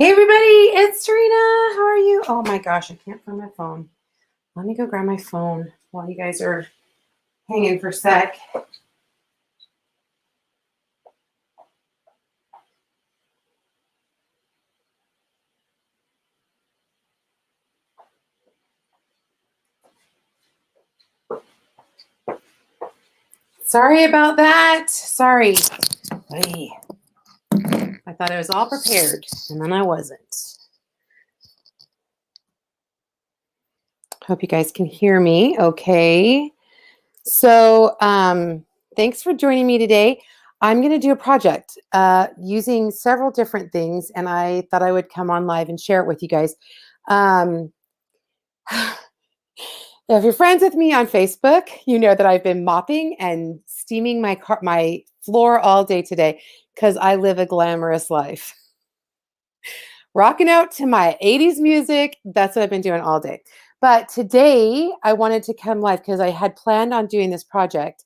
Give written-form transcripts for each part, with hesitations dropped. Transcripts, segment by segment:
Hey everybody, it's Serena. How are you? Oh my gosh, I can't find my phone. Let me go grab my phone while you guys are hanging for a sec. Sorry about that. Sorry. Hey, I thought I was all prepared, and then I wasn't. Hope you guys can hear me okay. So, thanks for joining me today. I'm going to do a project using several different things, and I thought I would come on live and share it with you guys. Um, If you're friends with me on Facebook, you know that I've been mopping and steaming my floor all day today because I live a glamorous life. Rocking out to my 80s music, that's what I've been doing all day. But today I wanted to come live because I had planned on doing this project,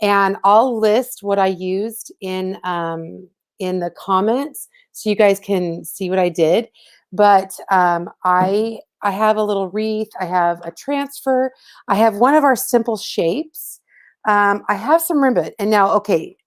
and I'll list what I used in the comments so you guys can see what I did. But I have a little wreath. I have a transfer. I have one of our simple shapes. I have some ribbon, and now okay,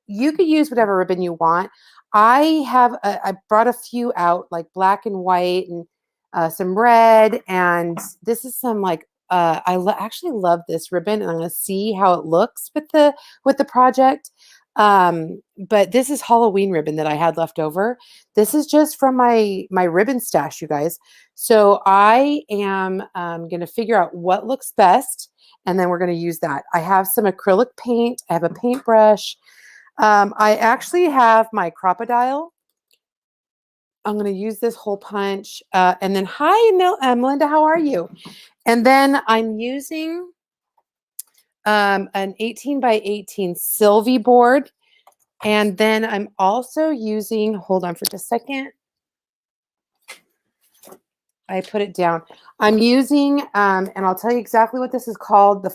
you could use whatever ribbon you want. I brought a few out like black and white and some red, and this is some like actually love this ribbon, and I'm going to see how it looks with the project. But this is Halloween ribbon that I had left over. This is just from my ribbon stash, you guys. So I am going to figure out what looks best, and then we're going to use that. I have some acrylic paint. I have a paintbrush. I actually have my Crop-A-Dile. I'm going to use this hole punch. And then, hi, Melinda, how are you? And then I'm using an 18 by 18 Sylvie board. And then I'm also using, hold on for just a second. I put it down. I'm using, and I'll tell you exactly what this is called, the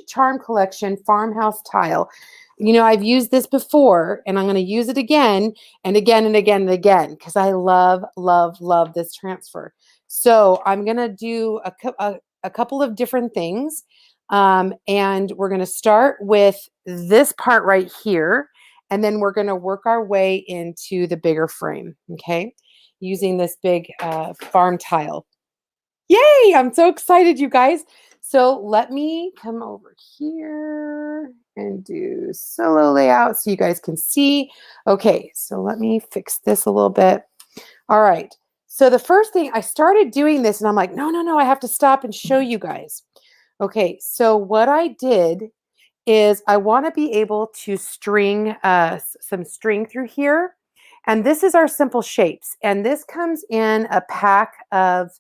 Charm Collection Farmhouse Tile. You know, I've used this before, and I'm going to use it again and again and again and again because I love, love, love this transfer. So I'm going to do a couple of different things, and we're going to start with this part right here, and then we're going to work our way into the bigger frame, okay? Using this big farm tile. Yay! I'm so excited, you guys. So let me come over here and do solo layout so you guys can see. Okay, so let me fix this a little bit. All right. So the first thing, I started doing this and I'm like, no, I have to stop and show you guys. Okay, so what I did is I want to be able to string some string through here. And this is our simple shapes. And this comes in a pack of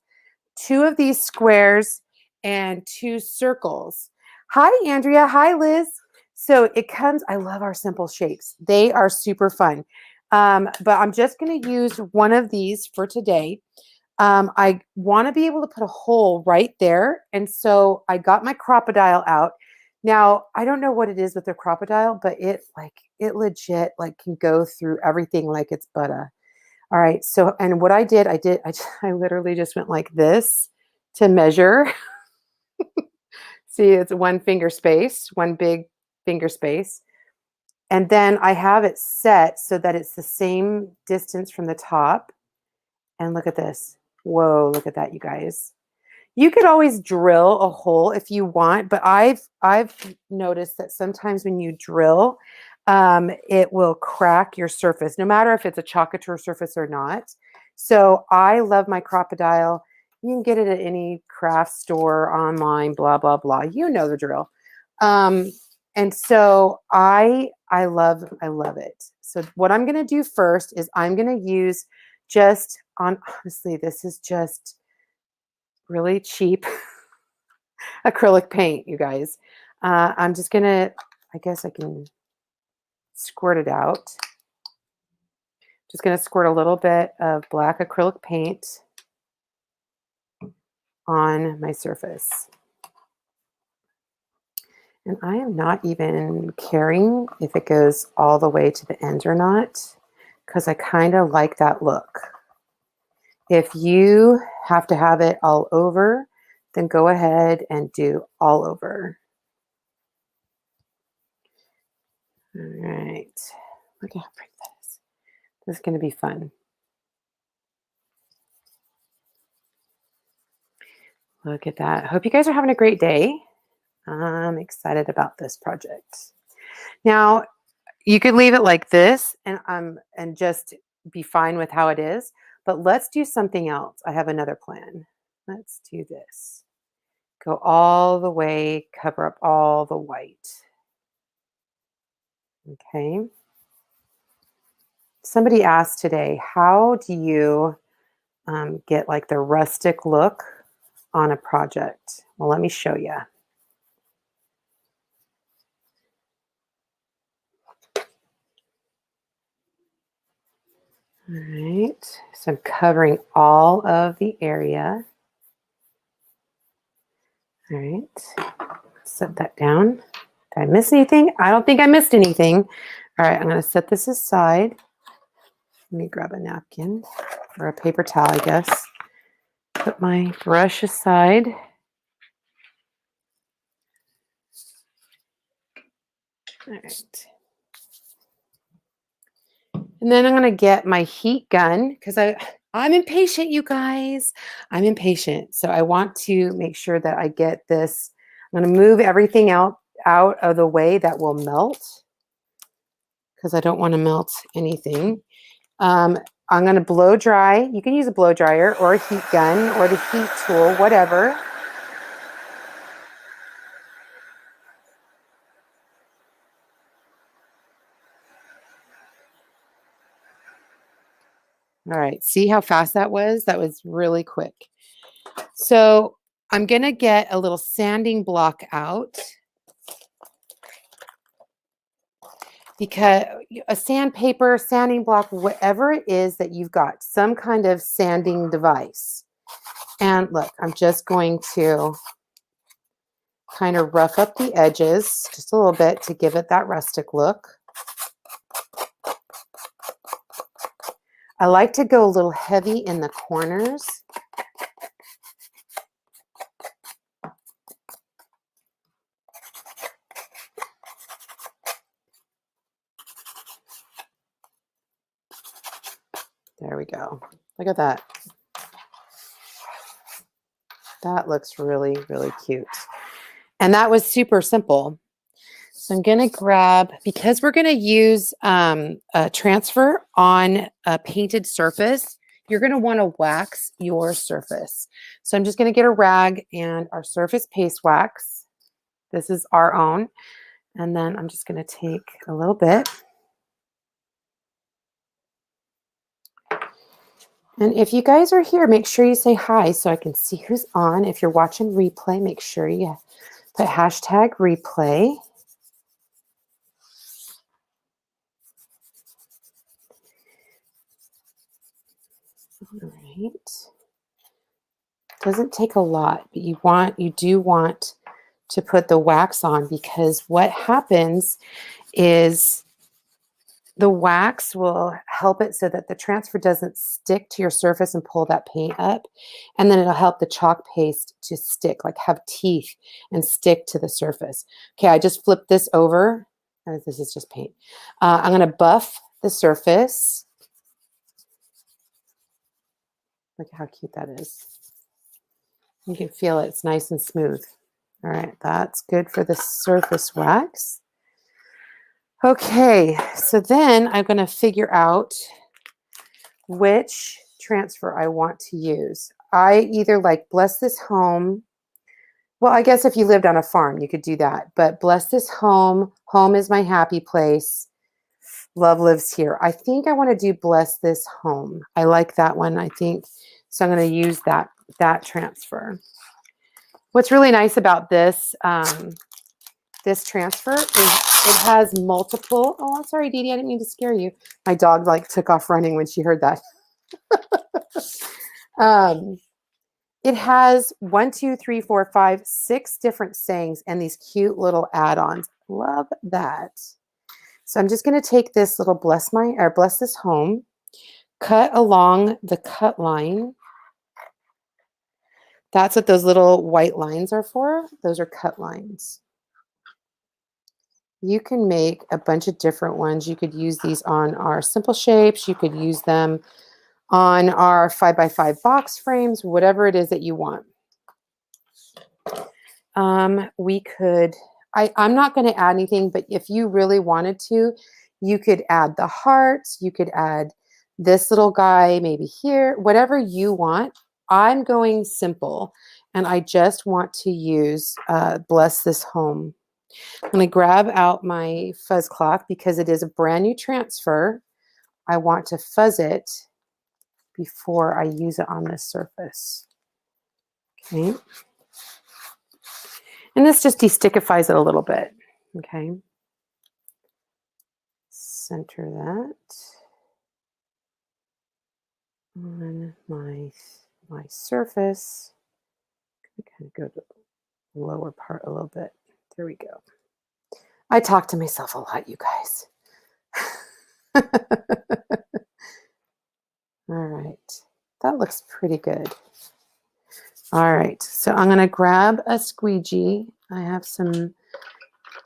2 of these squares and 2 circles. Hi, Andrea. Hi, Liz. So it comes, I love our simple shapes. They are super fun. But I'm just going to use one of these for today. I want to be able to put a hole right there. And so I got my Crop-A-Dile out. Now, I don't know what it is with the Crop-A-Dile, but it legit like can go through everything like it's butter. All right. So, and what I did, I literally just went like this to measure. See, it's one finger space, one big finger space. And then I have it set so that it's the same distance from the top. And look at this. Whoa, look at that, you guys. You could always drill a hole if you want, but I've noticed that sometimes when you drill, it will crack your surface, no matter if it's a Chocatur surface or not. So I love my Crop-A-Dile. You can get it at any craft store, online, blah, blah, blah. You know the drill. And so I love it. So what I'm going to do first is I'm going to use honestly, this is just really cheap acrylic paint, you guys. I'm just going to, I guess I can squirt it out. Just going to squirt a little bit of black acrylic paint on my surface. And I am not even caring if it goes all the way to the end or not, because I kind of like that look. If you have to have it all over, then go ahead and do all over. All right. Look at how pretty that is. This is going to be fun. Look at that. Hope you guys are having a great day. I'm excited about this project. Now, you could leave it like this and just be fine with how it is, but let's do something else. I have another plan. Let's do this. Go all the way, cover up all the white. Okay. Somebody asked today, how do you get like the rustic look on a project? Well, let me show you. All right, so I'm covering all of the area. All right, set that down. Did I miss anything? I don't think I missed anything. All right, I'm going to set this aside. Let me grab a napkin or a paper towel, I guess. Put my brush aside. All right. And then I'm going to get my heat gun because I'm impatient, you guys. I'm impatient. So I want to make sure that I get this. I'm going to move everything out of the way that will melt because I don't want to melt anything. I'm going to blow dry. You can use a blow dryer or a heat gun or the heat tool, whatever. All right, see how fast that was? That was really quick. So I'm going to get a little sanding block out because a sandpaper, sanding block, whatever it is that you've got, some kind of sanding device. And look, I'm just going to kind of rough up the edges just a little bit to give it that rustic look. I like to go a little heavy in the corners. There we go. Look at that. That looks really, really cute. And that was super simple. So I'm going to grab, because we're going to use a transfer on a painted surface, you're going to want to wax your surface. So I'm just going to get a rag and our surface paste wax. This is our own. And then I'm just going to take a little bit. And if you guys are here, make sure you say hi so I can see who's on. If you're watching replay, make sure you put hashtag replay. All right. Doesn't take a lot, but you do want to put the wax on because what happens is the wax will help it so that the transfer doesn't stick to your surface and pull that paint up. And then it'll help the chalk paste to stick, like have teeth and stick to the surface. Okay, I just flipped this over. This is just paint. I'm going to buff the surface. Look how cute that is. You can feel it. It's nice and smooth. All right, that's good for the surface wax. Okay, so then I'm going to figure out which transfer I want to use. I either like Bless This Home. Well, I guess if you lived on a farm, you could do that. But Bless This Home, Home is My Happy Place, Love Lives Here. I think I want to do Bless This Home. I like that one, I think. So I'm going to use that transfer. What's really nice about this this transfer is it has multiple. Oh, I'm sorry, Dee Dee, I didn't mean to scare you. My dog like took off running when she heard that. It has 1, 2, 3, 4, 5, 6 different sayings and these cute little add-ons. Love that. So I'm just going to take this little Bless This Home, cut along the cut line. That's what those little white lines are for. Those are cut lines. You can make a bunch of different ones. You could use these on our simple shapes. You could use them on our 5x5 box frames, whatever it is that you want. We could, I'm not going to add anything, but if you really wanted to, you could add the hearts. You could add this little guy maybe here, whatever you want. I'm going simple, and I just want to use Bless This Home. I'm going to grab out my fuzz cloth because it is a brand new transfer. I want to fuzz it before I use it on this surface. Okay. And this just destickifies it a little bit. Okay. Center that on my surface. Kind of go to the lower part a little bit. There we go. I talk to myself a lot, you guys. All right. That looks pretty good. All right. So I'm going to grab a squeegee. I have some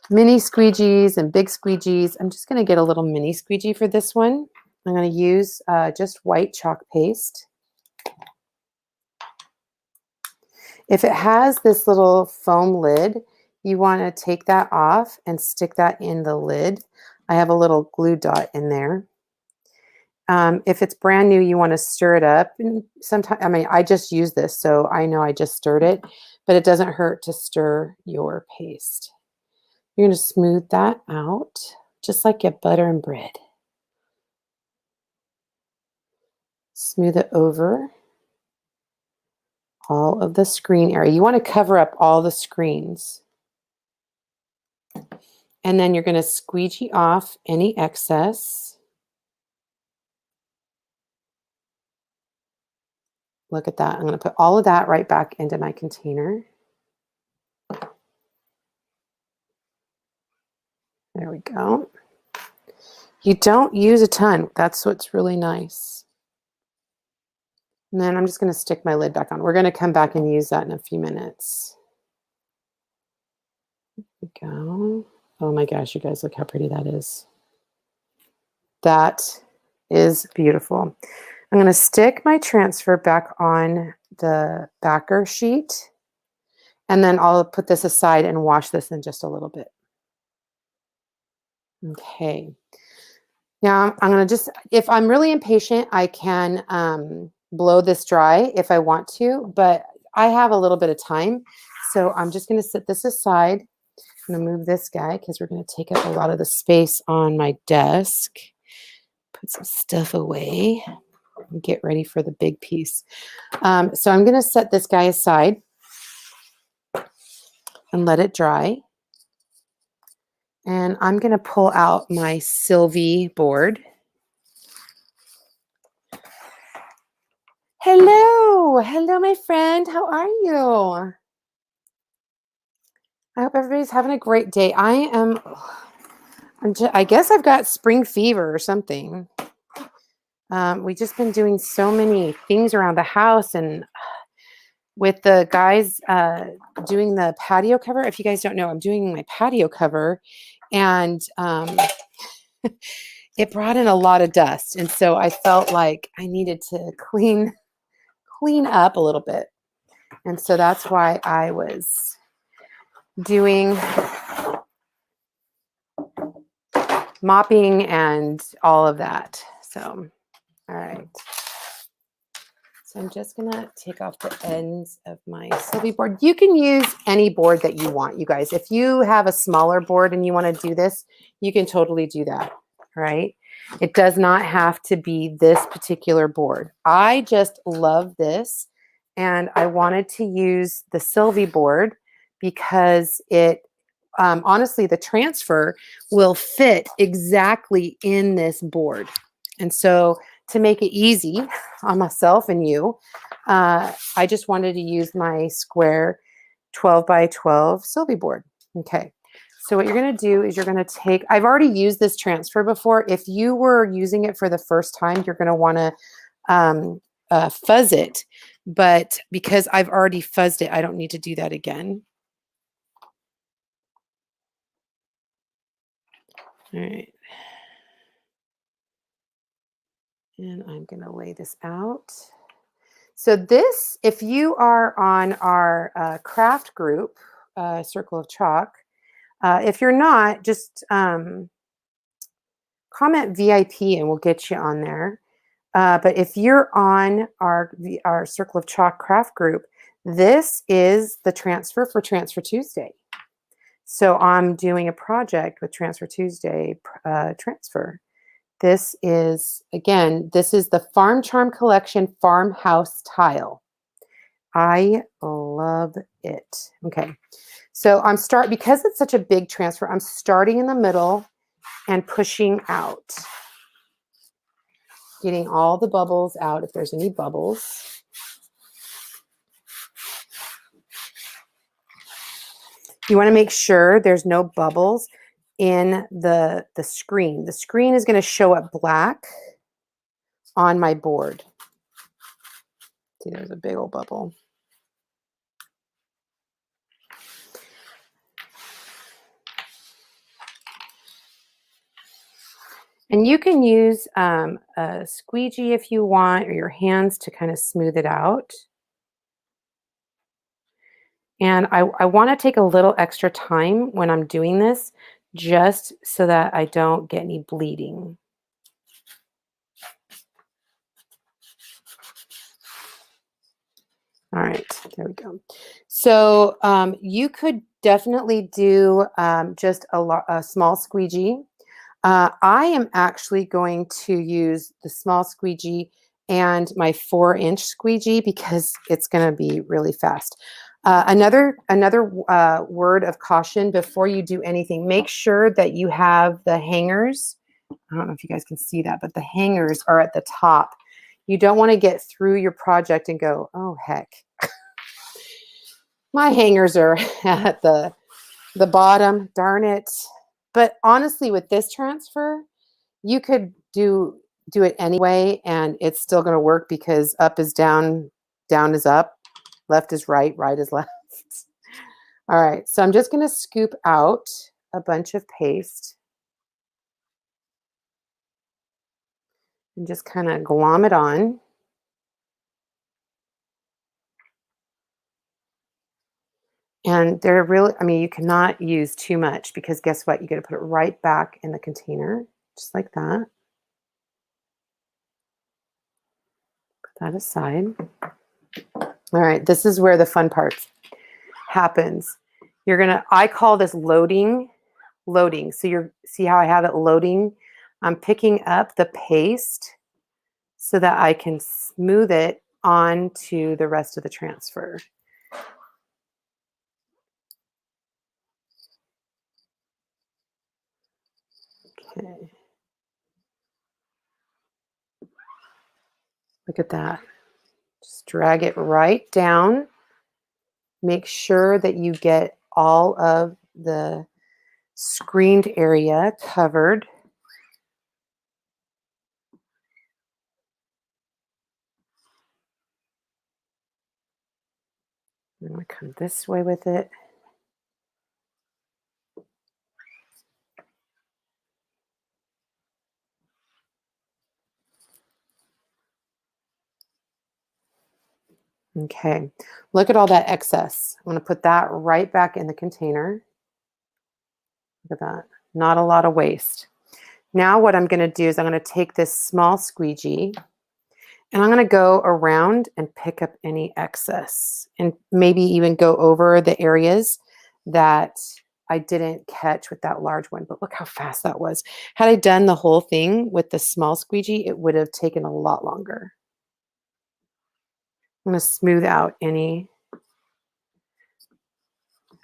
mini squeegees and big squeegees. I'm just going to get a little mini squeegee for this one. I'm going to use just white chalk paste. If it has this little foam lid, you want to take that off and stick that in the lid. I have a little glue dot in there. If it's brand new, you want to stir it up. And sometimes, I mean, I just use this, so I know I just stirred it, but it doesn't hurt to stir your paste. You're going to smooth that out, just like your butter and bread. Smooth it over all of the screen area. You want to cover up all the screens. And then you're going to squeegee off any excess. Look at that. I'm going to put all of that right back into my container. There we go. You don't use a ton. That's what's really nice. And then I'm just going to stick my lid back on. We're going to come back and use that in a few minutes. There we go. Oh my gosh, you guys, look how pretty that is. That is beautiful. I'm going to stick my transfer back on the backer sheet, and then I'll put this aside and wash this in just a little bit. Okay. Now I'm going to just, if I'm really impatient, I can blow this dry if I want to, but I have a little bit of time. So I'm just going to set this aside. I'm going to move this guy because we're going to take up a lot of the space on my desk. Put some stuff away and get ready for the big piece. So I'm going to set this guy aside and let it dry. And I'm going to pull out my Sylvie board. Hello. Hello, my friend. How are you? I hope everybody's having a great day. I guess I've got spring fever or something. We've just been doing so many things around the house, and with the guys doing the patio cover. If you guys don't know, I'm doing my patio cover, and it brought in a lot of dust. And so I felt like I needed to clean up a little bit. And so that's why I was doing mopping and all of that. So, all right. So I'm just going to take off the ends of my Sylvie board. You can use any board that you want, you guys. If you have a smaller board and you want to do this, you can totally do that, right? It does not have to be this particular board. I just love this, and I wanted to use the Sylvie board because it, honestly, the transfer will fit exactly in this board. And so to make it easy on myself and you, I just wanted to use my square 12 by 12 Sylvie board. Okay, So what you're going to do is you're going to take, I've already used this transfer before. If you were using it for the first time, you're going to want to fuzz it. But because I've already fuzzed it, I don't need to do that again. All right. And I'm going to lay this out. So this, if you are on our craft group, Circle of Chalk, if you're not, just comment VIP and we'll get you on there. But if you're on our Circle of Chalk craft group, this is the transfer for Transfer Tuesday. So I'm doing a project with Transfer Tuesday transfer. This is, again, this is the Farm Charm Collection Farmhouse Tile. I love it. Okay, so because it's such a big transfer, I'm starting in the middle and pushing out, getting all the bubbles out if there's any bubbles. You want to make sure there's no bubbles in the screen. The screen is going to show up black on my board. See, there's a big old bubble. And you can use a squeegee if you want, or your hands to kind of smooth it out. And I want to take a little extra time when I'm doing this, just so that I don't get any bleeding. All right, there we go. So you could definitely do just a small squeegee. I am actually going to use the small squeegee and my 4-inch squeegee because it's going to be really fast. Another word of caution before you do anything, make sure that you have the hangers. I don't know if you guys can see that, but the hangers are at the top. You don't want to get through your project and go, oh, heck. My hangers are at the bottom, darn it. But honestly, with this transfer, you could do it anyway, and it's still going to work because up is down, down is up, left is right, right is left. All right, so I'm just going to scoop out a bunch of paste and just kind of glom it on. And they're really, I mean, you cannot use too much because guess what? You got to put it right back in the container, just like that. Put that aside. All right, this is where the fun part happens. You're gonna, I call this loading. So see how I have it loading? I'm picking up the paste so that I can smooth it onto the rest of the transfer. Okay. Look at that. Just drag it right down. Make sure that you get all of the screened area covered. I'm going to come this way with it. Okay, look at all that excess. I'm going to put that right back in the container. Look at that. Not a lot of waste. Now what I'm going to do is I'm going to take this small squeegee and I'm going to go around and pick up any excess and maybe even go over the areas that I didn't catch with that large one. But look how fast that was. Had I done the whole thing with the small squeegee, it would have taken a lot longer. I'm going to smooth out any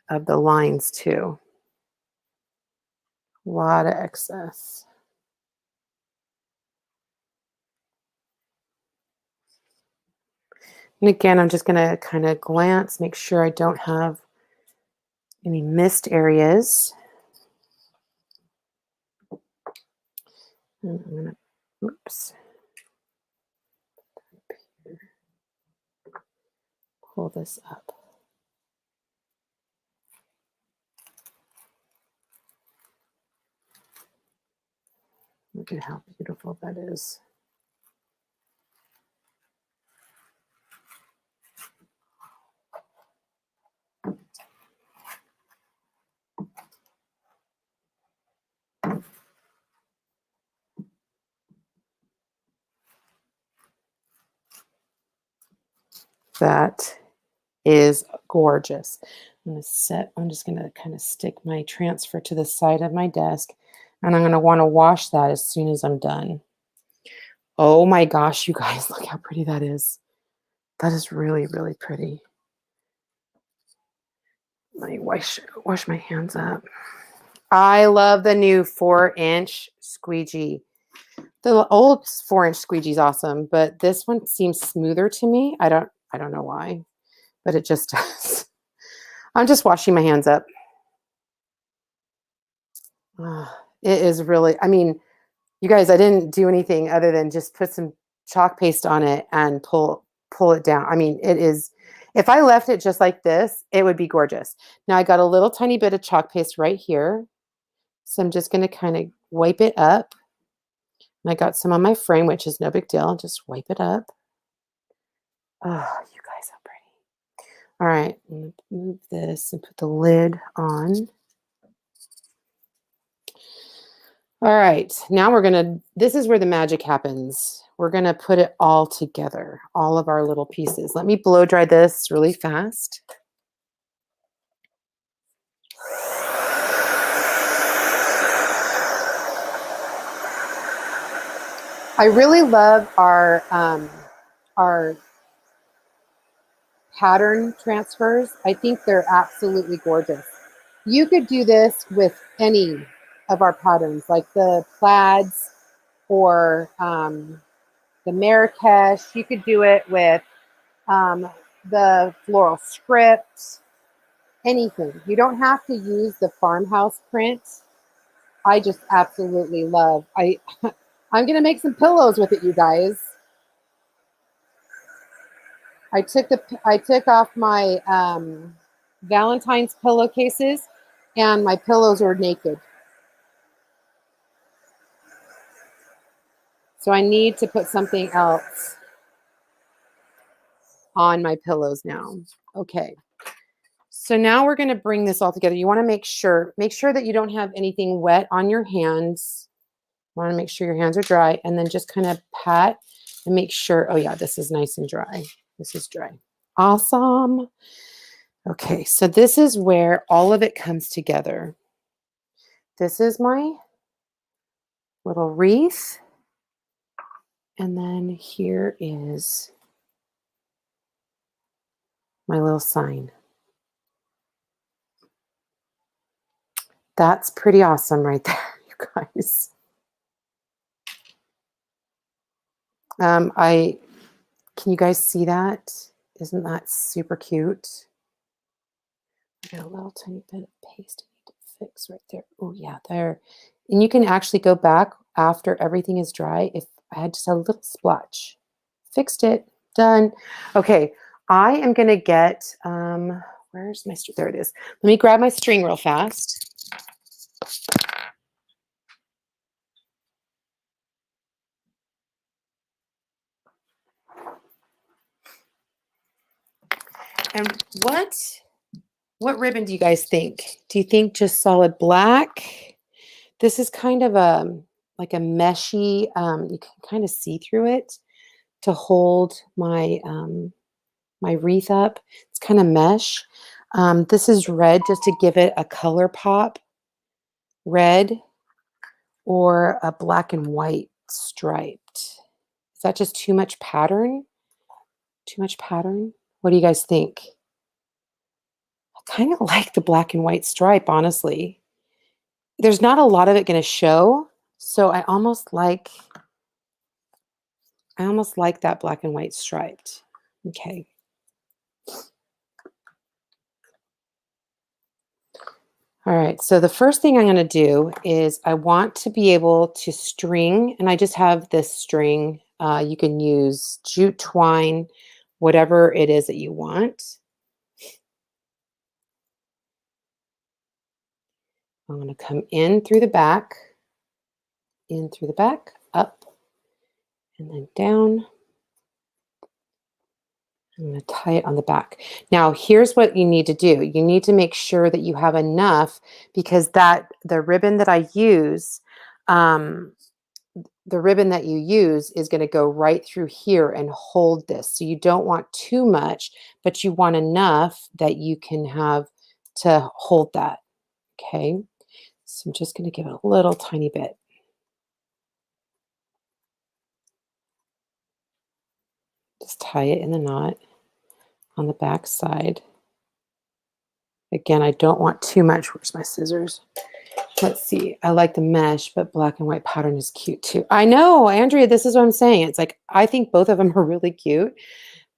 of the lines too. A lot of excess. And again, I'm just going to kind of glance, make sure I don't have any missed areas. And I'm gonna, oops, pull this up. Look at how beautiful that is. That is gorgeous. I'm just gonna kind of stick my transfer to the side of my desk, and I'm gonna want to wash that as soon as I'm done. Oh my gosh, you guys, look how pretty that is. That is really, really pretty. Let me wash my hands up. I love the new 4-inch squeegee. The old 4-inch squeegee is awesome, but this one seems smoother to me. I don't know why, but it just does. I'm just washing my hands up. It is really, I mean, you guys, I didn't do anything other than just put some chalk paste on it and pull it down. I mean, it is, if I left it just like this, it would be gorgeous. Now I got a little tiny bit of chalk paste right here. So I'm just going to kind of wipe it up. And I got some on my frame, which is no big deal. I'll just wipe it up. Oh, you guys are pretty. All right, I'm going to move this and put the lid on. All right, now this is where the magic happens. We're going to put it all together, all of our little pieces. Let me blow dry this really fast. I really love our pattern transfers. I think they're absolutely gorgeous. You could do this with any of our patterns, like the plaids or the Marrakesh. You could do it with the floral script, anything. You don't have to use the farmhouse print. I just absolutely love. I'm gonna make some pillows with it, you guys. I took off my Valentine's pillowcases, and my pillows are naked. So I need to put something else on my pillows now. Okay. So now we're going to bring this all together. You want to make sure that you don't have anything wet on your hands. You want to make sure your hands are dry, and then just kind of pat and make sure, oh yeah, this is nice and dry. This is dry. Awesome. Okay, so this is where all of it comes together. This is my little wreath. And then here is my little sign. That's pretty awesome right there, you guys. Can you guys see that? Isn't that super cute? I got a little tiny bit of paste I need to fix right there. Oh yeah, there. And you can actually go back after everything is dry. If I had just a little splotch, fixed it, done. Okay, I am gonna get, where's my, there it is. Let me grab my string real fast. And what ribbon do you guys think? Do you think just solid black? This is kind of like a meshy, you can kind of see through it to hold my my wreath up. It's kind of mesh. This is red just to give it a color pop. Red or a black and white striped. Is that just too much pattern? Too much pattern? What do you guys think? I kind of like the black and white stripe, honestly. There's not a lot of it going to show, so I almost like that black and white striped. Okay. All right, so the first thing I'm going to do is I want to be able to string, and I just have this string. You can use jute twine, whatever it is that you want. I'm going to come in through the back, up, and then down. I'm going to tie it on the back. Now, here's what you need to do. You need to make sure that you have enough, because the ribbon that I use, the ribbon that you use is going to go right through here and hold this. So you don't want too much, but you want enough that you can have to hold that. Okay. So I'm just going to give it a little tiny bit. Just tie it in the knot on the back side. Again, I don't want too much. Where's my scissors? Let's see. I like the mesh, but black and white pattern is cute too. I know, Andrea, this is what I'm saying. It's like, I think both of them are really cute.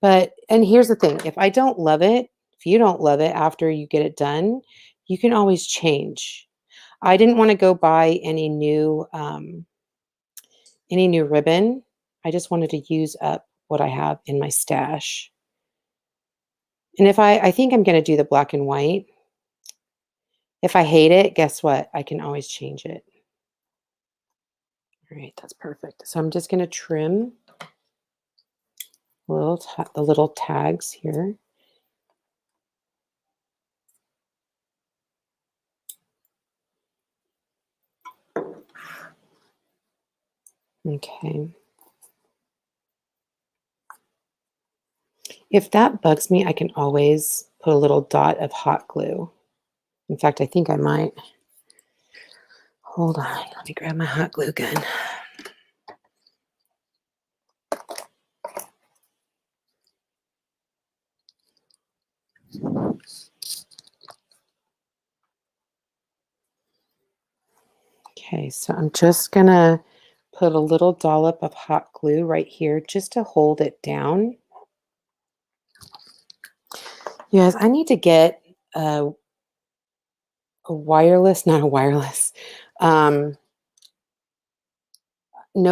But, and here's the thing. If I don't love it, if you don't love it after you get it done, you can always change. I didn't want to go buy any new ribbon. I just wanted to use up what I have in my stash. And if I think I'm going to do the black and white. If I hate it, guess what? I can always change it. All right, that's perfect. So I'm just going to trim the little tags here. Okay. If that bugs me, I can always put a little dot of hot glue. In fact, I think I might. Hold on, let me grab my hot glue gun. Okay, so I'm just gonna put a little dollop of hot glue right here just to hold it down. Yes, I need to get a wireless, not a wireless, no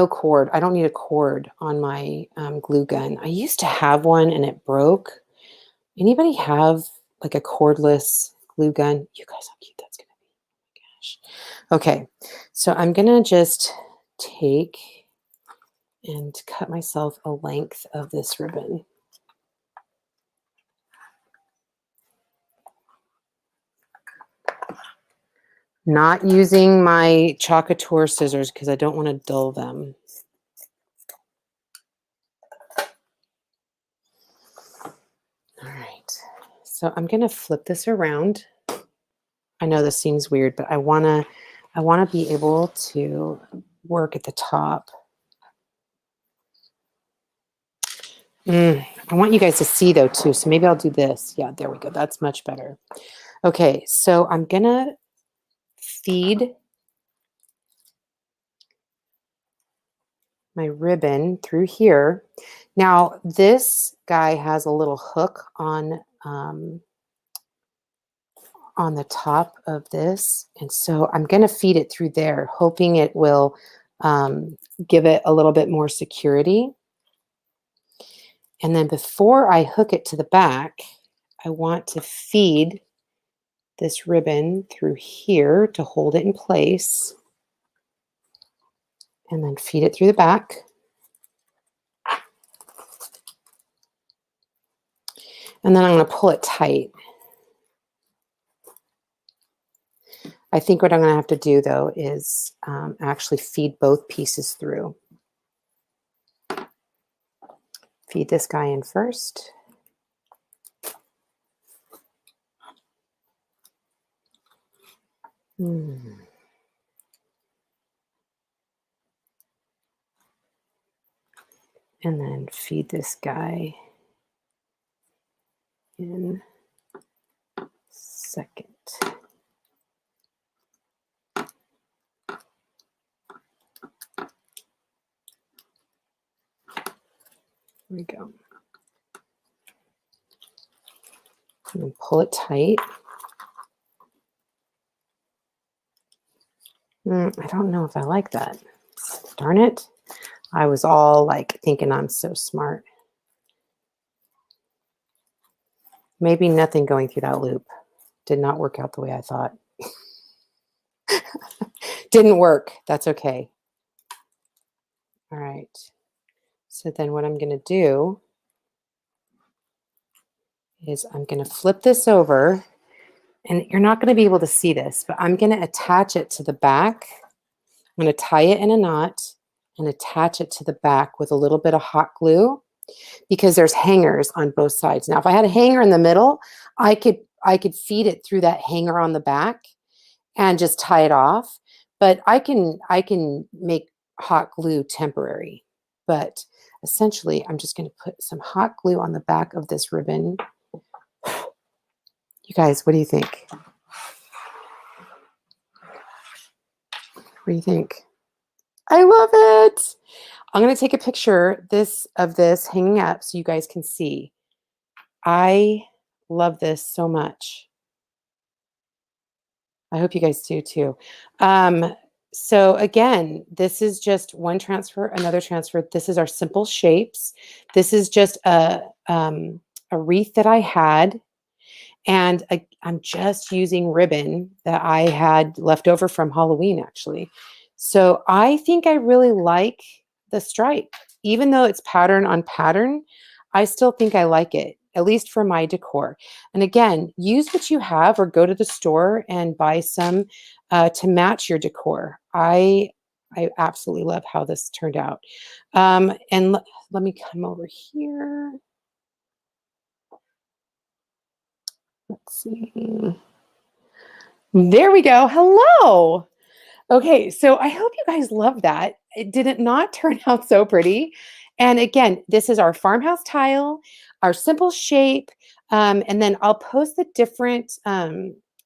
cord. I don't need a cord on my glue gun. I used to have one and it broke. Anybody have like a cordless glue gun? You guys, how cute that's gonna be. Oh my gosh. Okay, so I'm gonna just take and cut myself a length of this ribbon. Not using my Chalk Couture scissors because I don't want to dull them. All right, so I'm gonna flip this around. I know this seems weird, but I wanna be able to work at the top. I want you guys to see though too, so maybe I'll do this. Yeah, there we go. That's much better. Okay, so I'm gonna feed my ribbon through here. Now, this guy has a little hook on the top of this, and so I'm going to feed it through there, hoping it will give it a little bit more security. And then before I hook it to the back, I want to feed this ribbon through here to hold it in place, and then feed it through the back. And then I'm going to pull it tight. I think what I'm going to have to do, though, is actually feed both pieces through. Feed this guy in first. And then feed this guy in second. There we go. And pull it tight. I don't know if I like that. Darn it. I was all like thinking I'm so smart. Maybe nothing going through that loop did not work out the way I thought. Didn't work. That's okay. All right. So then what I'm going to do is I'm going to flip this over, and you're not going to be able to see this, but I'm going to attach it to the back. I'm going to tie it in a knot and attach it to the back with a little bit of hot glue, because there's hangers on both sides. Now, if I had a hanger in the middle, I could feed it through that hanger on the back and just tie it off. But I can make hot glue temporary. But essentially, I'm just going to put some hot glue on the back of this ribbon. You guys, what do you think? What do you think? I love it. I'm going to take a picture of this hanging up so you guys can see. I love this so much. I hope you guys do too. So again, this is just one transfer, another transfer. This is our simple shapes. This is just a wreath that I had. And I'm just using ribbon that I had left over from Halloween, actually. So I think I really like the stripe. Even though it's pattern on pattern, I still think I like it, at least for my decor. And again, use what you have or go to the store and buy some to match your decor. I absolutely love how this turned out. And let me come over here. Let's see. There we go. Hello. Okay, so I hope you guys love that. Did it not turn out so pretty? And again, this is our farmhouse tile, our simple shape, and then I'll post the different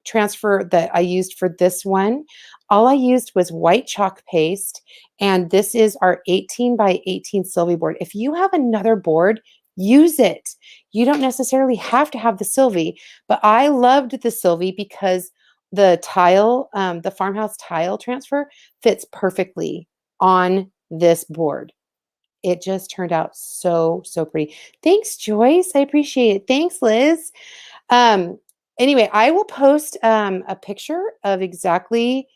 transfer that I used for this one. All I used was white chalk paste, and this is our 18 by 18 Sylvie board. If you have another board, use it. You don't necessarily have to have the Sylvie, but I loved the Sylvie because the tile, the farmhouse tile transfer fits perfectly on this board. It just turned out so, so pretty. Thanks, Joyce. I appreciate it. Thanks, Liz. Anyway, I will post a picture of exactly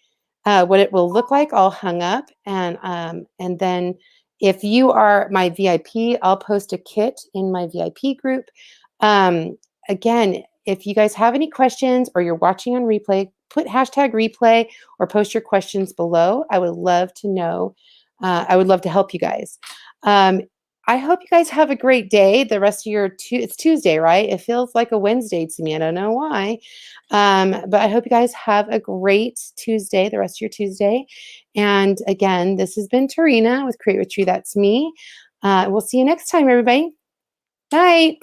what it will look like all hung up. And then if you are my VIP, I'll post a kit in my VIP group. Again, if you guys have any questions or you're watching on replay, put hashtag replay or post your questions below. I would love to know. I would love to help you guys. I hope you guys have a great day. The rest of your it's Tuesday, right? It feels like a Wednesday to me. I don't know why. But I hope you guys have a great Tuesday, the rest of your Tuesday. And again, this has been Tarina with Create with Tree. That's me. We'll see you next time, everybody. Night.